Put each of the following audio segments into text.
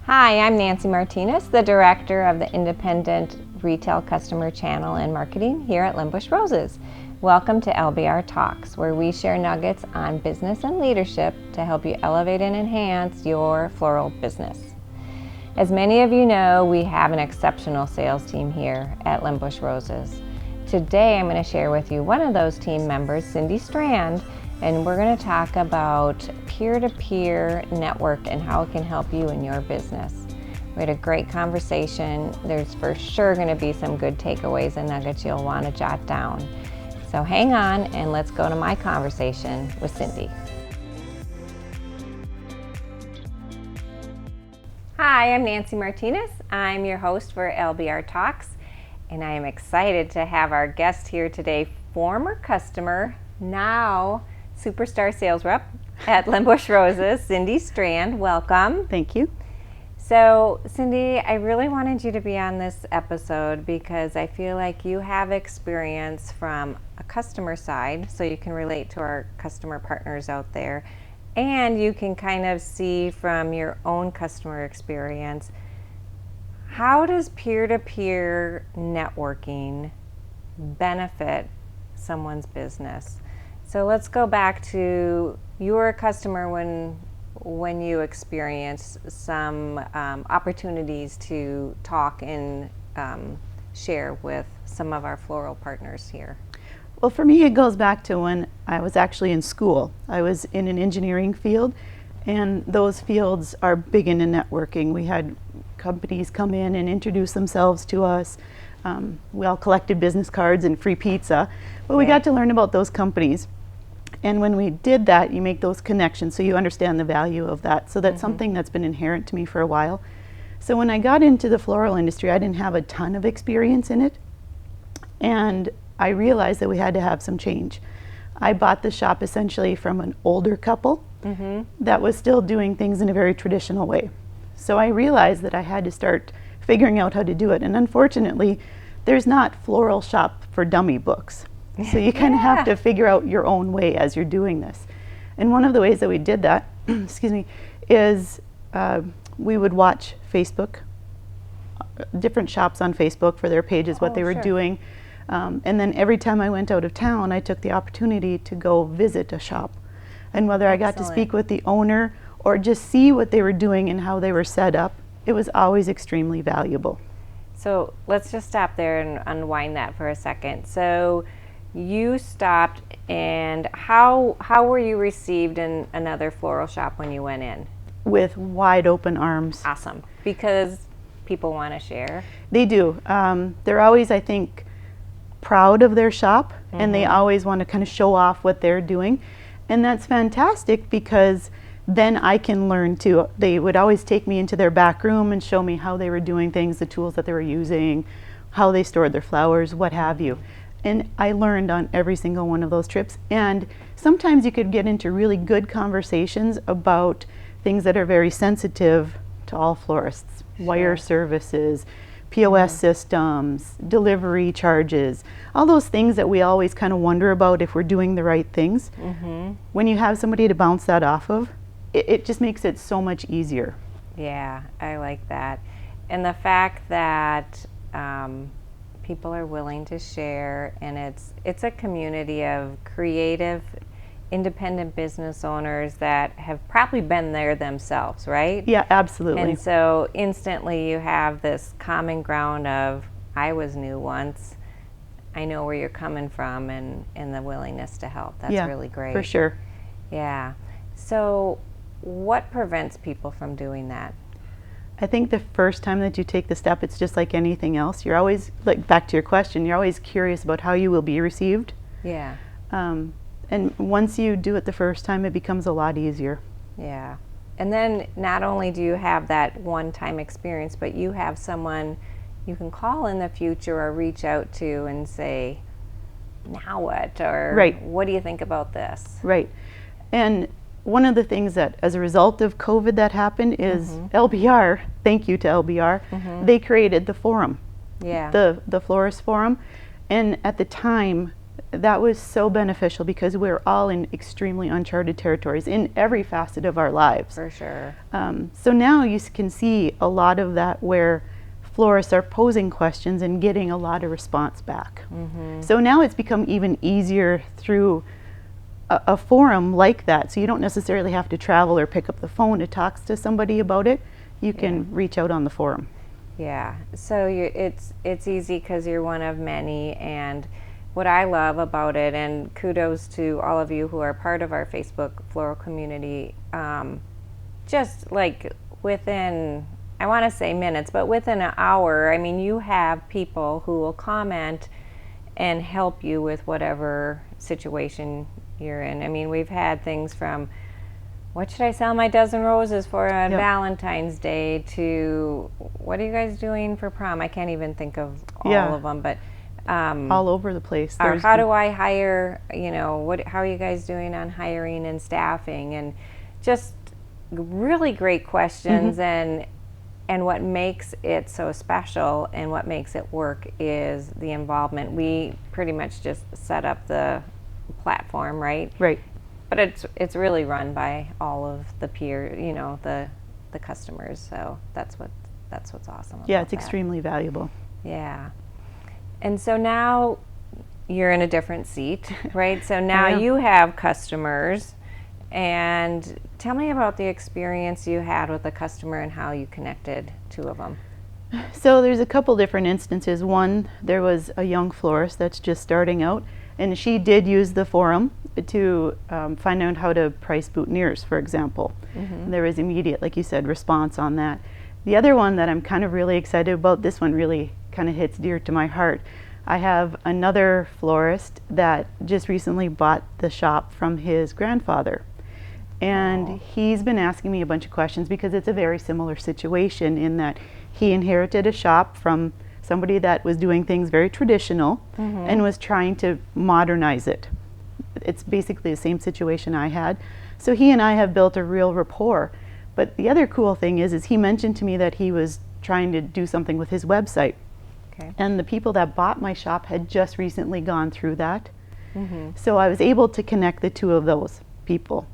Hi, I'm Nancy Martinez, the Director of the Independent Retail Customer Channel and Marketing here at LenBuschRoses. Welcome to LBR Talks, where we share nuggets on business and leadership to help you elevate and enhance your floral business. As many of you know, we have an exceptional sales team here at LenBuschRoses. Today I'm going to share with you one of those team members, Cyndy Strand, and we're going to talk about peer-to-peer network and how it can help you in your business. We had a great conversation. There's for sure going to be some good takeaways and nuggets you'll want to jot down. So hang on and let's go to my conversation with Cyndy. Hi, I'm Nancy Martinez. I'm your host for LBR Talks, and I am excited to have our guest here today, former customer, now superstar sales rep at LenBuschRoses, Cyndy Strand. Welcome. Thank you. So, Cyndy, I really wanted you to be on this episode because I feel like you have experience from a customer side, so you can relate to our customer partners out there, and you can kind of see from your own customer experience, how does peer-to-peer networking benefit someone's business? So let's go back to, you were a customer when you experienced some opportunities to talk and share with some of our floral partners here. Well, for me, it goes back to when I was actually in school. I was in an engineering field, and those fields are big into networking. We had companies come in and introduce themselves to us. We all collected business cards and free pizza, but we got to learn about those companies. And when we did that, you make those connections so you understand the value of that. So that's something that's been inherent to me for a while. So when I got into the floral industry, I didn't have a ton of experience in it. And I realized that we had to have some change. I bought the shop essentially from an older couple that was still doing things in a very traditional way. So I realized that I had to start figuring out how to do it. And unfortunately, there's not floral shop for dummy books. So you kind of have to figure out your own way as you're doing this. And one of the ways that we did that, excuse me, is we would watch Facebook, different shops on Facebook for their pages, what they were doing. And then every time I went out of town, I took the opportunity to go visit a shop. And whether I got to speak with the owner or just see what they were doing and how they were set up, it was always extremely valuable. So let's just stop there and unwind that for a second. So you stopped, and how were you received in another floral shop when you went in? With wide open arms. Awesome, because people want to share. They do. They're always, I think, proud of their shop, and they always want to kind of show off what they're doing. And that's fantastic because then I can learn too. They would always take me into their back room and show me how they were doing things, the tools that they were using, how they stored their flowers, what have you. And I learned on every single one of those trips. And sometimes you could get into really good conversations about things that are very sensitive to all florists. Wire services, POS systems, delivery charges, all those things that we always kind of wonder about if we're doing the right things. When you have somebody to bounce that off of, it just makes it so much easier. Yeah, I like that. And the fact that people are willing to share, and it's a community of creative, independent business owners that have probably been there themselves, right? Yeah, absolutely. And so instantly you have this common ground of, I was new once, I know where you're coming from, and the willingness to help. That's really great. For sure. Yeah. So what prevents people from doing that? I think the first time that you take the step, it's just like anything else. You're always, like back to your question, you're always curious about how you will be received. Yeah. And once you do it the first time, it becomes a lot easier. Yeah. And then not only do you have that one-time experience, but you have someone you can call in the future or reach out to and say, now what? Or what do you think about this? Right. And one of the things that, as a result of COVID that happened is LBR, thank you to LBR, they created the forum, the Florist Forum. And at the time, that was so beneficial because we're all in extremely uncharted territories in every facet of our lives. For sure. So now you can see a lot of that where florists are posing questions and getting a lot of response back. So now it's become even easier through a forum like that. So you don't necessarily have to travel or pick up the phone to talk to somebody about it. You can reach out on the forum. Yeah, so it's easy because you're one of many, and what I love about it, and kudos to all of you who are part of our Facebook floral community, just like within, I want to say minutes, but within an hour, I mean, you have people who will comment and help you with whatever situation you're in. I mean, we've had things from, what should I sell my dozen roses for on Valentine's Day, to what are you guys doing for prom? I can't even think of all of them, but all over the place. Or how do I hire, how are you guys doing on hiring and staffing? And just really great questions. And what makes it so special and what makes it work is the involvement. We pretty much just set up the platform, right? Right. But it's really run by all of the the customers. So that's what's awesome about it's that. extremely valuable. Yeah. And so now you're in a different seat, right? So now you have customers, and tell me about the experience you had with a customer and how you connected two of them. So there's a couple different instances. One, there was a young florist that's just starting out, and she did use the forum to find out how to price boutonnieres, for example. And there was immediate, like you said, response on that. The other one that I'm kind of really excited about, this one really kind of hits dear to my heart. I have another florist that just recently bought the shop from his grandfather. And he's been asking me a bunch of questions because it's a very similar situation in that he inherited a shop from somebody that was doing things very traditional and was trying to modernize it. It's basically the same situation I had. So he and I have built a real rapport. But the other cool thing is he mentioned to me that he was trying to do something with his website. Okay. And the people that bought my shop had just recently gone through that. So I was able to connect the two of those people.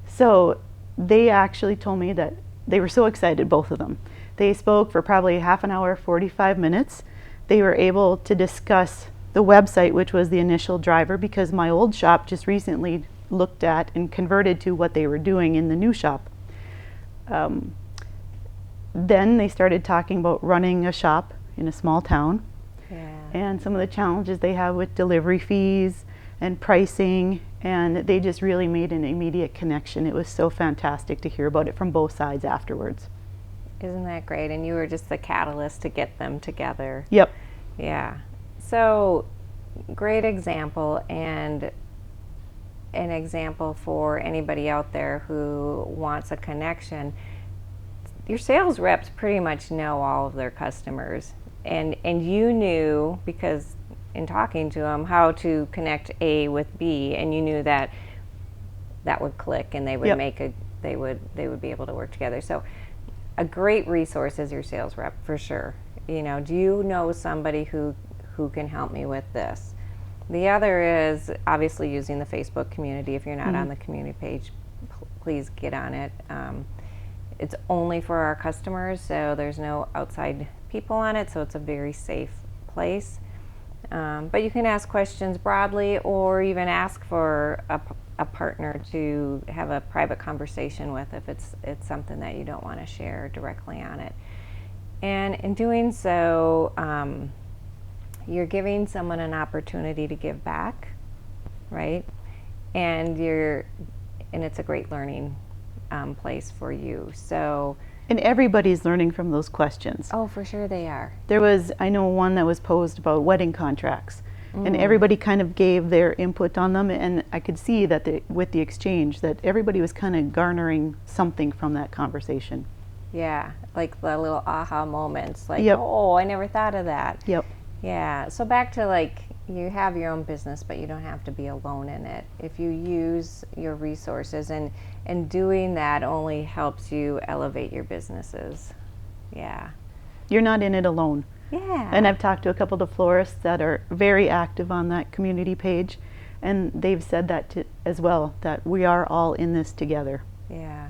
So they actually told me that they were so excited, both of them. They spoke for probably half an hour, 45 minutes. They were able to discuss the website, which was the initial driver, because my old shop just recently looked at and converted to what they were doing in the new shop. Then they started talking about running a shop in a small town and some of the challenges they have with delivery fees and pricing, and they just really made an immediate connection. It was so fantastic to hear about it from both sides afterwards. Isn't that great? And you were just the catalyst to get them together. Yep. Yeah. So great example, and an example for anybody out there who wants a connection. Your sales reps pretty much know all of their customers, and you knew, because in talking to them, how to connect A with B, and you knew that would click and they would make they would be able to work together. So a great resource is your sales rep, for sure. Do you know somebody who can help me with this? The other is obviously using the Facebook community. If you're not on the community page, please get on it. It's only for our customers, so there's no outside people on it, so it's a very safe place. But you can ask questions broadly, or even ask for a partner to have a private conversation with if it's something that you don't want to share directly on it. And in doing so, you're giving someone an opportunity to give back, right? And it's a great learning place for you. So, and everybody's learning from those questions. Oh, for sure they are. There was, I know, one that was posed about wedding contracts, and everybody kind of gave their input on them, and I could see that with the exchange that everybody was kind of garnering something from that conversation. Yeah, like the little aha moments, like, oh, I never thought of that. Yep. Yeah, so back to, like, you have your own business, but you don't have to be alone in it. If you use your resources, and doing that only helps you elevate your businesses. Yeah. You're not in it alone. Yeah. And I've talked to a couple of the florists that are very active on that community page, and they've said that as well, that we are all in this together. Yeah.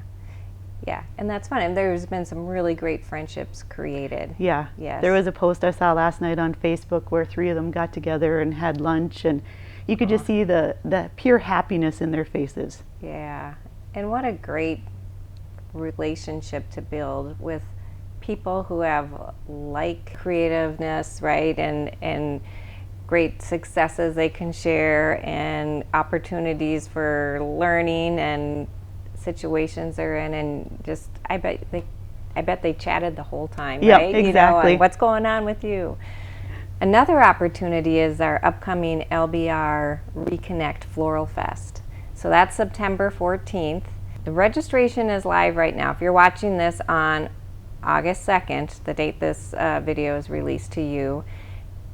Yeah, and that's fun. And there's been some really great friendships created. Yeah. Yes. There was a post I saw last night on Facebook where 3 of them got together and had lunch, and you could just see the pure happiness in their faces. Yeah. And what a great relationship to build with people who have like creativeness, right? And great successes they can share, and opportunities for learning, and situations they're in, and just I bet they chatted the whole time, Yep, right? exactly. And what's going on with you. Another opportunity is our upcoming LBR Reconnect Floral Fest. So that's September 14th. The registration is live right now. If you're watching this on August 2nd, the date this video is released to you,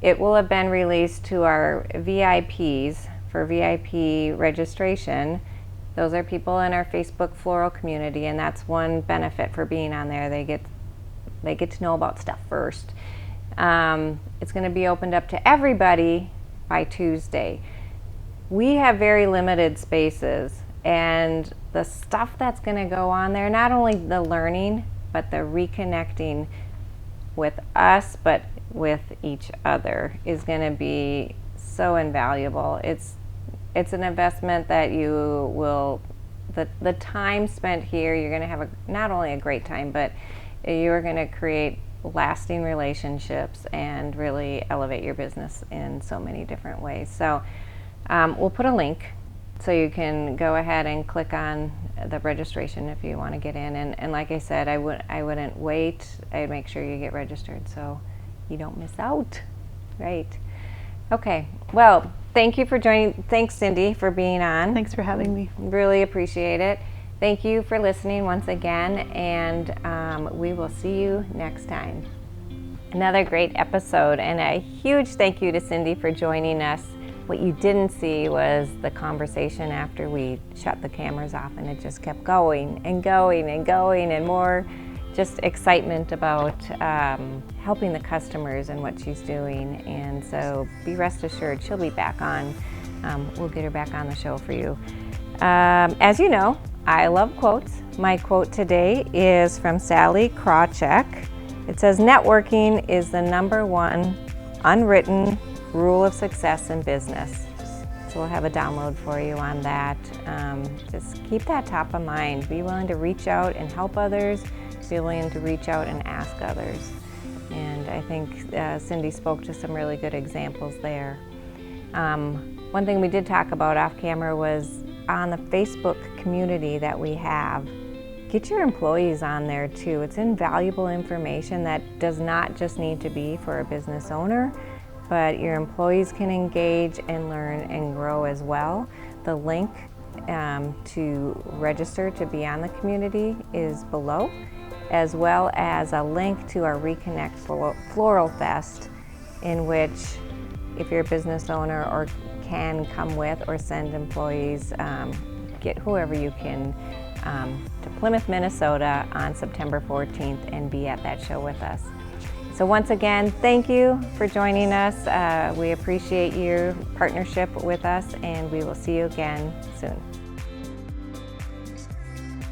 it will have been released to our VIPs for VIP registration. Those are people in our Facebook floral community, and that's one benefit for being on there. They get to know about stuff first. It's going to be opened up to everybody by Tuesday. We have very limited spaces, and the stuff that's going to go on there, not only the learning, but the reconnecting with us, but with each other, is going to be so invaluable. It's an investment that you will, the time spent here, you're going to have not only a great time, but you're going to create lasting relationships and really elevate your business in so many different ways. So we'll put a link so you can go ahead and click on the registration if you want to get in. And like I said, I wouldn't wait. I'd make sure you get registered so you don't miss out, right? Okay, well, thank you for joining. Thanks, Cyndy, for being on. Thanks for having me. Really appreciate it. Thank you for listening once again, and we will see you next time. Another great episode, and a huge thank you to Cyndy for joining us. What you didn't see was the conversation after we shut the cameras off, and it just kept going and going and going, and more just excitement about helping the customers and what she's doing. And so be rest assured, she'll be back on. We'll get her back on the show for you. As you know, I love quotes. My quote today is from Sally Krawcheck. It says, "Networking is the #1 unwritten rule of success in business." So we'll have a download for you on that. Just keep that top of mind. Be willing to reach out and help others. Be willing to reach out and ask others. And I think Cyndy spoke to some really good examples there. One thing we did talk about off camera was on the Facebook community that we have. Get your employees on there too. It's invaluable information that does not just need to be for a business owner, but your employees can engage and learn and grow as well. The link to register to be on the community is below, as well as a link to our Reconnect Floral Fest, in which if you're a business owner or can come with or send employees, get whoever you can to Plymouth, Minnesota on September 14th and be at that show with us. So once again, thank you for joining us. We appreciate your partnership with us, and we will see you again soon.